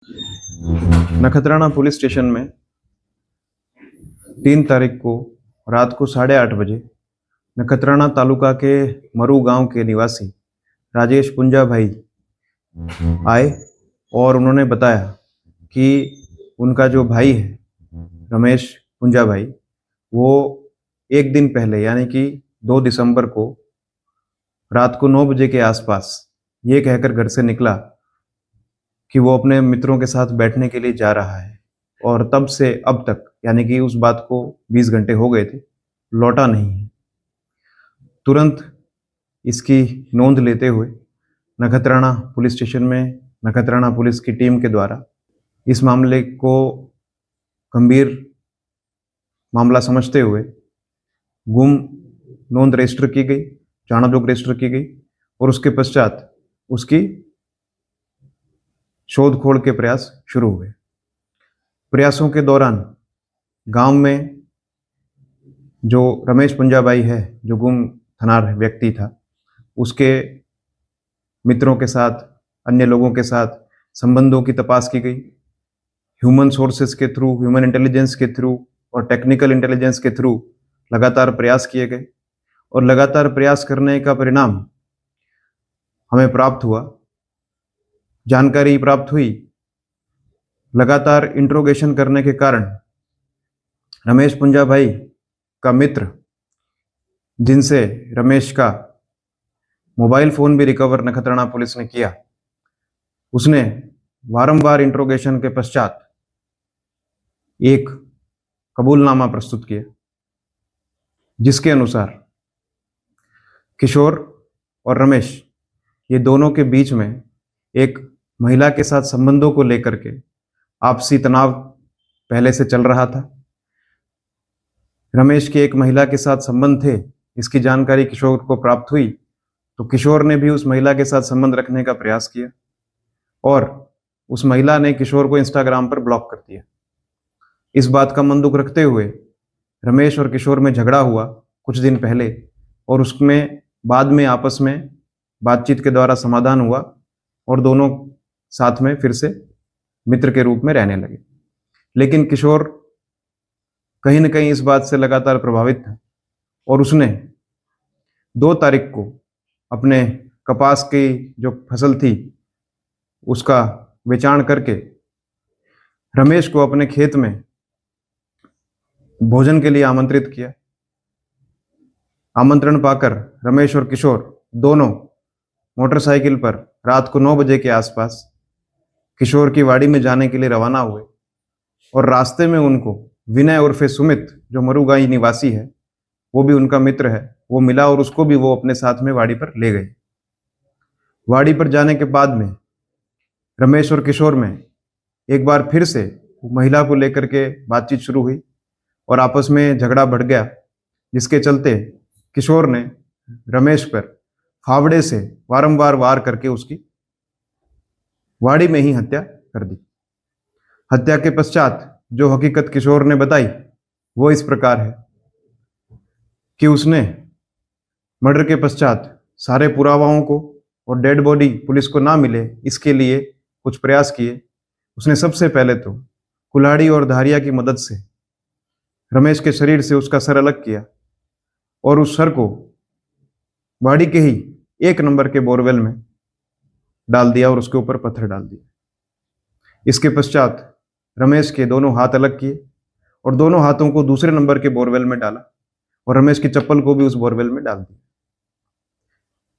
Nakhatrana police station में 3 तारीख को रात को 8:30 बजे नखत्राणा तालुका के मरू गांव के निवासी राजेश पुंजा भाई आए और उन्होंने बताया कि उनका जो भाई है रमेश पुंजा भाई, वो एक दिन पहले यानी कि 2 दिसंबर को रात को 9 बजे के आसपास ये कहकर घर से निकला कि वो अपने मित्रों के साथ बैठने के लिए जा रहा है, और तब से अब तक यानी कि उस बात को 20 घंटे हो गए थे, लौटा नहीं है। तुरंत इसकी नोंद लेते हुए नखत्राणा पुलिस स्टेशन में नखत्राणा पुलिस की टीम के द्वारा इस मामले को गंभीर मामला समझते हुए गुम नोंद रजिस्टर की गई, चाणक्य रजिस्टर की गई, और उसके पश्चात उसकी शोध खोल के प्रयास शुरू हुए। प्रयासों के दौरान गांव में जो रमेश पुंजा भाई है, जो गुम थनार व्यक्ति था, उसके मित्रों के साथ, अन्य लोगों के साथ संबंधों की तपास की गई। ह्यूमन सोर्सेस के थ्रू, ह्यूमन इंटेलिजेंस के थ्रू और टेक्निकल इंटेलिजेंस के थ्रू लगातार प्रयास किए गए, और लगातार प्रयास करने का परिणाम हमें प्राप्त हुआ, जानकारी प्राप्त हुई। लगातार इंट्रोगेशन करने के कारण रमेश पुंजा भाई का मित्र, जिनसे रमेश का मोबाइल फोन भी रिकवर नखत्राणा पुलिस ने किया, उसने वारंवार इंट्रोगेशन के पश्चात एक कबूलनामा प्रस्तुत किया, जिसके अनुसार किशोर और रमेश, ये दोनों के बीच में एक महिला के साथ संबंधों को लेकर के आपसी तनाव पहले से चल रहा था। रमेश के एक महिला के साथ संबंध थे, इसकी जानकारी किशोर को प्राप्त हुई तो किशोर ने भी उस महिला के साथ संबंध रखने का प्रयास किया, और उस महिला ने किशोर को इंस्टाग्राम पर ब्लॉक कर दिया। इस बात का मन दुख रखते हुए रमेश और किशोर में झगड़ा हुआ कुछ दिन पहले, और उसमें बाद में आपस में बातचीत के द्वारा समाधान हुआ और दोनों साथ में फिर से मित्र के रूप में रहने लगे। लेकिन किशोर कहीं न कहीं इस बात से लगातार प्रभावित था, और उसने 2 तारीख को अपने कपास की जो फसल थी उसका बेचान करके रमेश को अपने खेत में भोजन के लिए आमंत्रित किया। आमंत्रण पाकर रमेश और किशोर दोनों मोटरसाइकिल पर रात को 9 बजे के आसपास किशोर की वाड़ी में जाने के लिए रवाना हुए, और रास्ते में उनको विनय उर्फे सुमित, जो मरुगाई निवासी है, वो भी उनका मित्र है, वो मिला, और उसको भी वो अपने साथ में वाड़ी पर ले गए। वाड़ी पर जाने के बाद में रमेश और किशोर में एक बार फिर से महिला को लेकर के बातचीत शुरू हुई, और आपस में झगड़ा बढ़ गया, जिसके चलते किशोर ने रमेश पर फावड़े से वारंवार वार करके उसकी वाड़ी में ही हत्या कर दी। हत्या के पश्चात जो हकीकत किशोर ने बताई वो इस प्रकार है कि उसने मर्डर के पश्चात सारे पुरावाओं को और डेड बॉडी पुलिस को ना मिले, इसके लिए कुछ प्रयास किए। उसने सबसे पहले तो कुल्हाड़ी और धारिया की मदद से रमेश के शरीर से उसका सर अलग किया, और उस सर को वाड़ी के ही 1 नंबर के बोरवेल में डाल दिया और उसके ऊपर पत्थर डाल दिया। इसके पश्चात रमेश के दोनों हाथ अलग किए और दोनों हाथों को दूसरे नंबर के बोरवेल में डाला, और रमेश की चप्पल को भी उस बोरवेल में डाल दिया।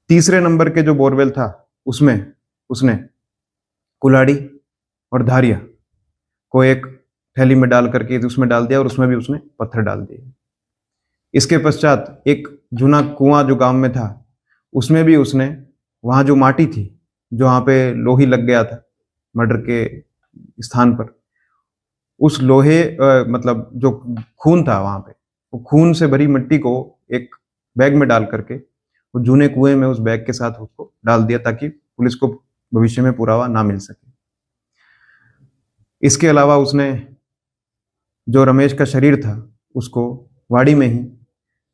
तीसरे नंबर के जो बोरवेल था उसमें उसने कुल्हाड़ी और धारिया को एक थैली में डाल करके उसमें डाल दिया, और उसमें भी उसने पत्थर डाल दिए। इसके पश्चात एक जूना कुआं जो गांव में था, उसमें भी उसने वहां जो माटी थी, जो वहां पे लोही लग गया था मर्डर के स्थान पर, उस लोहे मतलब जो खून था वहां पे, वो खून से भरी मिट्टी को एक बैग में डाल करके वो जूने कुएं में उस बैग के साथ उसको डाल दिया, ताकि पुलिस को भविष्य में पुरावा ना मिल सके। इसके अलावा उसने जो रमेश का शरीर था उसको वाड़ी में ही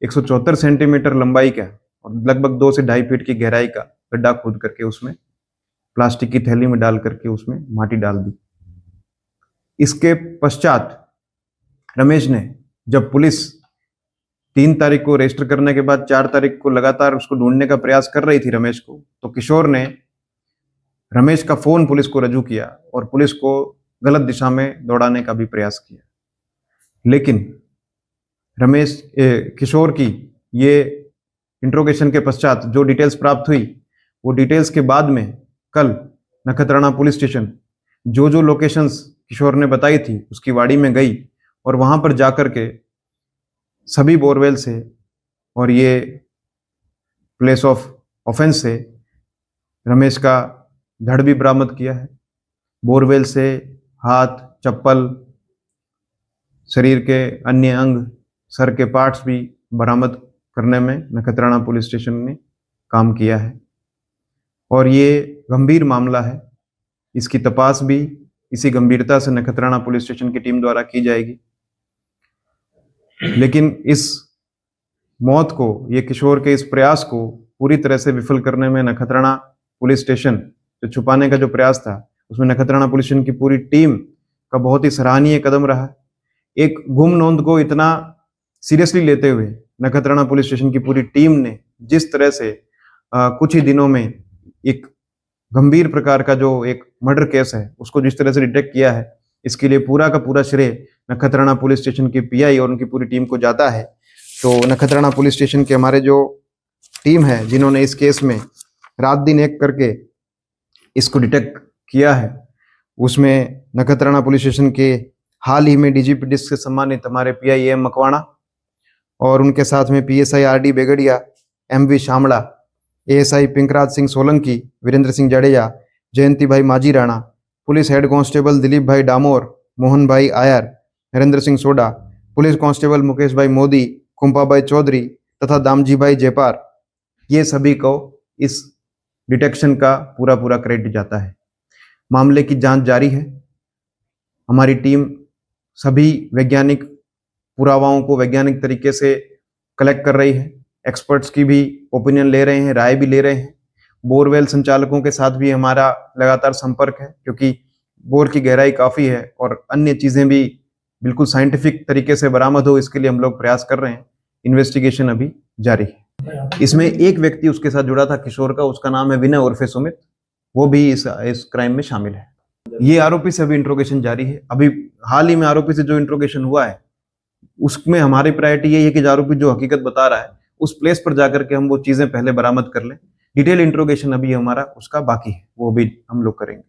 174 सेंटीमीटर लंबाई का और लगभग 2 से 2.5 फीट की गहराई का गड्ढा खोद करके उसमें प्लास्टिक की थैली में डाल करके उसमें माटी डाल दी, इसके पश्चात रमेश ने, जब पुलिस 3 तारीख को रजिस्टर करने के बाद 4 तारीख को लगातार उसको ढूंढने का प्रयास कर रही थी रमेश को, तो किशोर ने रमेश का फोन पुलिस को रजू किया और पुलिस को गलत दिशा में दौड़ाने का भी प्रयास किया। लेकिन किशोर की ये इंट्रोगेशन के पश्चात जो डिटेल्स प्राप्त हुई, वो डिटेल्स के बाद में कल नखत्राणा पुलिस स्टेशन जो लोकेशंस किशोर ने बताई थी उसकी वाड़ी में गई और वहां पर जाकर के सभी बोरवेल से और ये प्लेस ऑफ ऑफेंस से रमेश का धड़ भी बरामद किया है। बोरवेल से हाथ, चप्पल, शरीर के अन्य अंग, सर के पार्ट्स भी बरामद करने में नखत्राणा पुलिस स्टेशन ने काम किया है और ये गंभीर मामला है। इसकी तपास भी इसी गंभीरता से नखत्राणा पुलिस स्टेशन की टीम द्वारा की जाएगी। लेकिन इस मौत को, ये किशोर के इस प्रयास को पूरी तरह से विफल करने में नखत्राणा पुलिस स्टेशन जो छुपाने का जो प्रयास था, उसमें नखत्राणा पुलिस स्टेशन की पूरी टीम का बहुत ही सराहनीय कदम रहा। एक गुम नोंद को इतना सीरियसली लेते हुए नखत्राणा पुलिस स्टेशन की पूरी टीम ने जिस तरह से कुछ ही दिनों में एक गंभीर प्रकार का जो एक मर्डर केस है उसको जिस तरह से डिटेक्ट किया है, इसके लिए पूरा का पूरा श्रेय नखत्राणा पुलिस स्टेशन की पीआई और उनकी पूरी टीम को जाता है। तो नखत्राणा पुलिस स्टेशन के हमारे जो टीम है जिन्होंने इस केस में रात दिन एक करके इसको डिटेक्ट किया है, उसमें नखत्राणा पुलिस स्टेशन के हाल ही में डीजीपी डिस्क से सम्मानित हमारे पीआई एम मकवाणा और उनके साथ में PSI RD Begadiya, MV Shamda, ASI Pinkraj Singh Solanki, Virendra Singh Jadeja, Jayanti bhai Majhi Rana, police head constable Dilip bhai Damor, Mohan bhai Ayar, Narendra Singh Soda, police constable Mukesh bhai Modi, कुंपा भाई चौधरी तथा दामजी भाई जेपार, ये सभी को इस डिटेक्शन का पूरा पूरा क्रेडिट जाता है। मामले की जांच जारी है। हमारी टीम सभी वैज्ञानिक पुरावाओं को वैज्ञानिक तरीके से कलेक्ट कर रही है, एक्सपर्ट्स की भी ओपिनियन ले रहे हैं, राय भी ले रहे हैं। बोरवेल संचालकों के साथ भी हमारा लगातार संपर्क है क्योंकि बोर की गहराई काफ़ी है और अन्य चीज़ें भी बिल्कुल साइंटिफिक तरीके से बरामद हो, इसके लिए हम लोग प्रयास कर रहे हैं। इन्वेस्टिगेशन अभी जारी है। इसमें एक व्यक्ति उसके साथ जुड़ा था किशोर का, उसका नाम है विनय उर्फे सुमित, वो भी इस क्राइम में शामिल है। ये आरोपी से अभी इंट्रोगेशन जारी है। अभी हाल ही में आरोपी से जो इंट्रोगेशन हुआ है उसमें हमारी प्रायोरिटी यही है कि आरोपी जो हकीकत बता रहा है उस प्लेस पर जाकर के हम वो चीजें पहले बरामद कर लें। डिटेल इंट्रोगेशन अभी हमारा उसका बाकी है, वो भी हम लोग करेंगे।